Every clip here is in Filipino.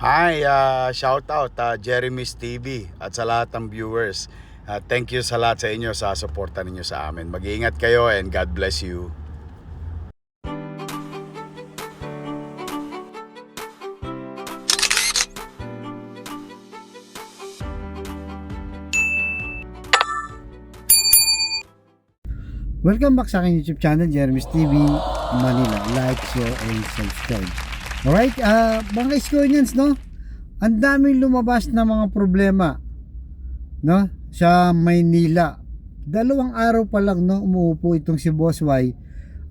Hi, shout out Jeremy's TV at sa lahat ng viewers. Thank you sa lahat sa inyo sa suporta ninyo sa amin. Mag-iingat kayo and God bless you. Welcome back sa aking YouTube channel, Jeremy's TV Manila. Like, share, and subscribe. Alright, mga Iskonians, no? Ang daming lumabas na mga problema, no? Sa Maynila. 2 araw pa lang, no? Umuupo itong si Boss Y.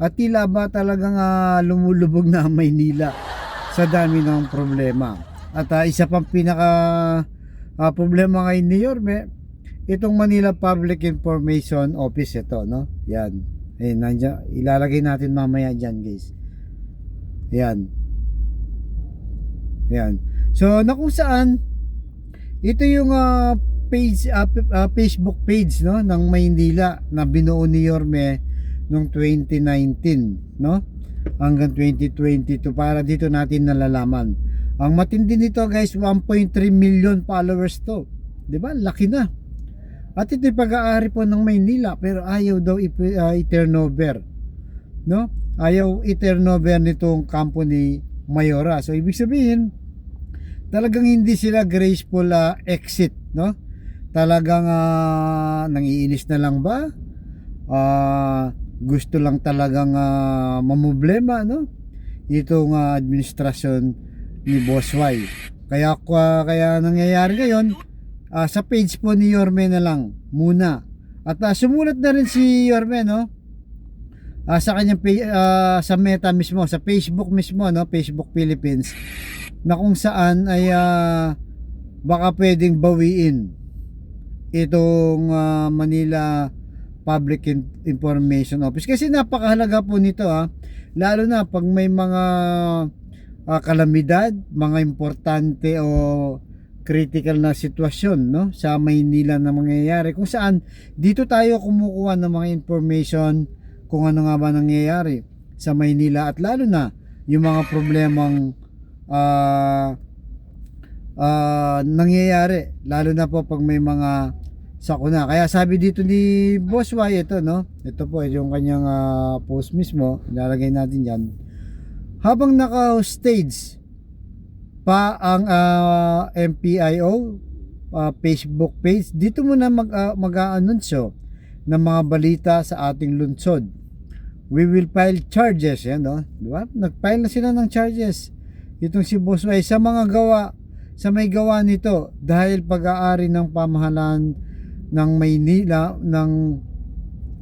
At tila ba talagang lumulubog na ang Maynila sa dami ng problema. At isa pang pinaka problema ngayon ni Yorme, itong Manila Public Information Office ito, no? Yan. Eh, nandiyan, ilalagay natin mamaya diyan, guys. Yan. Yan. So, na kung saan ito yung page Facebook page, no, ng Maynila na binuo ni Yorme noong 2019, no? Hanggang 2022 para dito natin nalalaman. Ang matindi nito, guys, 1.3 million followers to. 'Di ba? Laki na. At ito'y pag-aari po ng Maynila, pero ayaw daw i-turnover, no? Ayaw i-turnover nitong company Mayora. So ibig sabihin, talagang hindi sila graceful exit, no? Talagang nangiinis na lang ba? Gusto lang talagang mamblema, no? Itong administrasyon ni Boss Y. Kaya nangyayari ngayon, sa page po ni Yorme na lang muna. At sumulat na rin si Yorme, no? Sa kanyang sa Meta mismo, sa Facebook mismo, no? Facebook Philippines, na kung saan ay baka pwedeng bawiin itong Manila Public Information Office. Kasi napakahalaga po nito, lalo na pag may mga kalamidad, mga importante o critical na sitwasyon, no, sa Maynila na mangyayari, kung saan dito tayo kumukuha ng mga information kung ano nga ba nangyayari sa Maynila, at lalo na yung mga problemang nangyayari, lalo na po pag may mga sakuna. Kaya sabi dito ni Boss Y, ito, no, ito po yung kanyang post mismo, ilalagay natin yan. Habang naka-stage pa ang MPIO Facebook page, dito muna mag-aanunsyo ng mga balita sa ating lungsod. We will file charges, yan, no? Di ba? Nag-file na sila ng charges itong si Boss Y sa mga may gawa nito dahil pag-aari ng pamahalaan ng Maynila, ng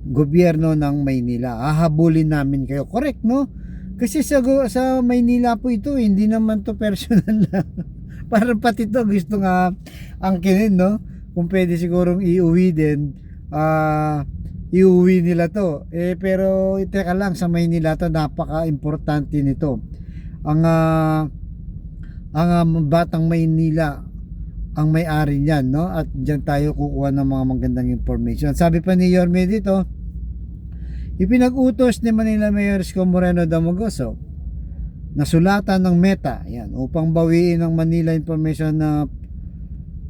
gobyerno ng Maynila. Hahabulin namin kayo. Correct, no? Kasi sa Maynila po ito, hindi naman to personal lang. Parang pati to gusto nga angkinin, no? Kung pwede sigurong iuwi din, iuwi nila to. Pero teka lang, sa Maynila to, napaka-importante nito. Ang Batang Maynila ang may-ari niyan, no? At diyan tayo kukuha ng mga magandang information. Sabi pa ni Yorme dito, ipinag-utos ni Manila Mayor Isko Moreno Damogoso na sulatan ng Meta, yan, upang bawiin ang Manila Information na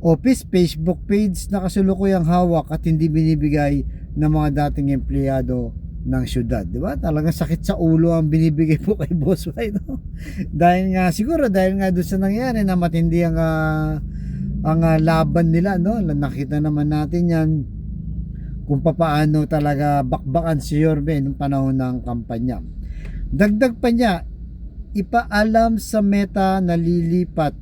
Office Facebook page na kasulukuyang hawak at hindi binibigay ng mga dating empleyado ng syudad. Di ba? Talagang sakit sa ulo ang binibigay po kay Boss Y, no? Dahil nga doon sa nangyari na matindi ang laban nila, no? Nakita naman natin yan kung papaano talaga bakbakan si Yorme nung panahon ng kampanya. Dagdag pa niya, ipaalam sa Meta na ilipat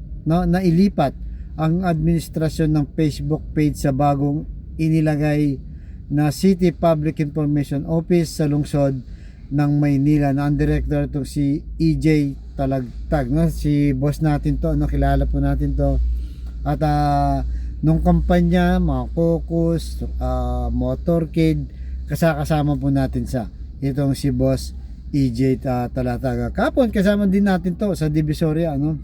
ang administrasyon ng Facebook page sa bagong inilagay na City Public Information Office sa lungsod ng Maynila, na ang director itong si EJ Talagtag, no? Si boss natin to, no? Kilala po natin to. At nung kampanya, mga caucus, motorcade, kasama po natin sa itong si Boss EJ Talataga. Kapon, kasama din natin to sa Divisoria, no?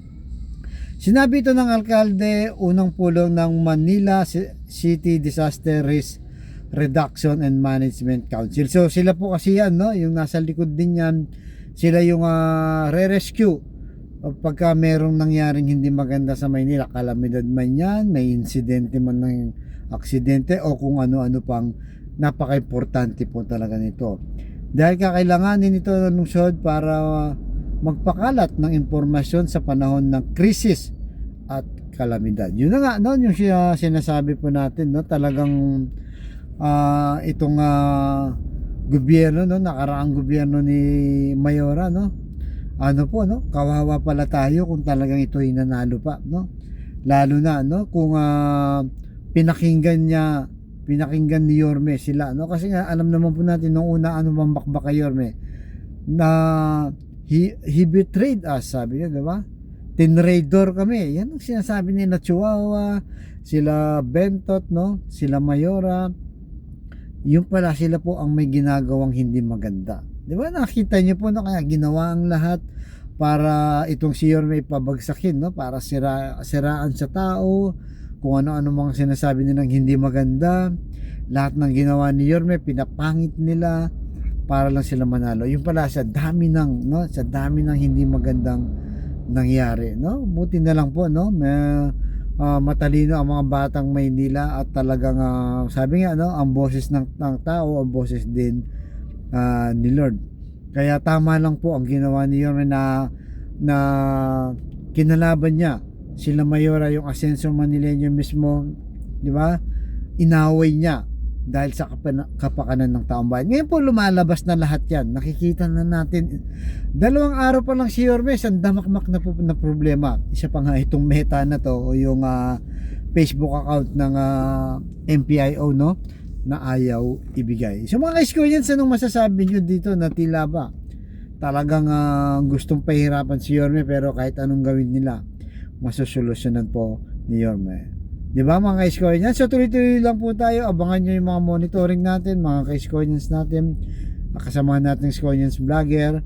Sinabi ito ng alkalde, unang pulong ng Manila City Disaster Risk Reduction and Management Council. So sila po kasi yan, no? Yung nasa likod din yan, sila yung re-rescue pagka merong nangyaring hindi maganda sa Maynila, kalamidad man yan, may insidente man ng aksidente o kung ano-ano pang, napaka-importante po talaga nito. Dahil kakailanganin ito ng lungsod para magpakalat ng impormasyon sa panahon ng krisis at kalamidad. Yun na nga, no, yung sinasabi po natin, no, talagang itong gobyerno, no, nakaraang gobyerno ni Mayora, no, ano po, no, kawawa pala tayo kung talagang ito ay nanalo pa, no, lalo na, no, kung pinakinggan ni Yorme sila, no, kasi nga alam naman po natin nung una ano bang bakbaka Yorme na he betrayed us, sabi niya, di ba? Tinraidor kami, yan ang sinasabi nila Chihuahua, sila Bentot, no, sila Mayora, yung pala sila po ang may ginagawang hindi maganda. Di ba? Nakita niyo po, no, kaya ginawa ang lahat para itong si Yorme pabagsakin, no, para siraan sa tao, kung ano-ano mga sinasabi nilang hindi maganda. Lahat ng ginawa ni Yorme pinapangit nila para lang sila manalo. Yung pala sa dami ng, no, sa dami ng hindi magandang nangyari, no. Buti na lang po, no, matalino ang mga batang Maynila at talagang sabi nga, no, ang boses ng tao ang boses din ni Lord. Kaya tama lang po ang ginawa ni Yorme na kinalaban niya sila Mayora, yung Asenso Manileño mismo, di ba? Inaway niya dahil sa kapakanan ng taong bayan. Ngayon po lumalabas na lahat yan. Nakikita na natin. 2 araw pa lang si Yorme, sandamakmak na po na problema. Isa pa nga itong Meta na to, o yung Facebook account ng MPIO, no, na ayaw ibigay. So mga ka-Iskoyans, anong masasabi nyo dito na tila ba talagang gustong pahirapan si Yorme, pero kahit anong gawin nila masusolusyonan po ni Yorme. Di ba mga ka-Iskoyans? So tuloy-tuloy lang po tayo. Abangan nyo yung mga monitoring natin, mga ka-Iskoyans natin, kasama natin Iskoyans vlogger,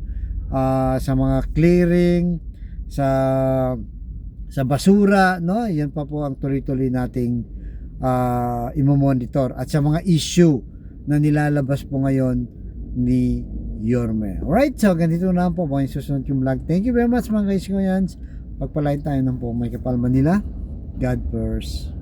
sa mga clearing, sa basura, no? Yan pa po ang tuloy-tuloy nating imomonitor, at sa mga issue na nilalabas po ngayon ni Yorme. Alright, so ganito na po mga susunod yung vlog. Thank you very much mga ka-Iskoyans. Pagpalain tayo ng po may kapal Manila. God first.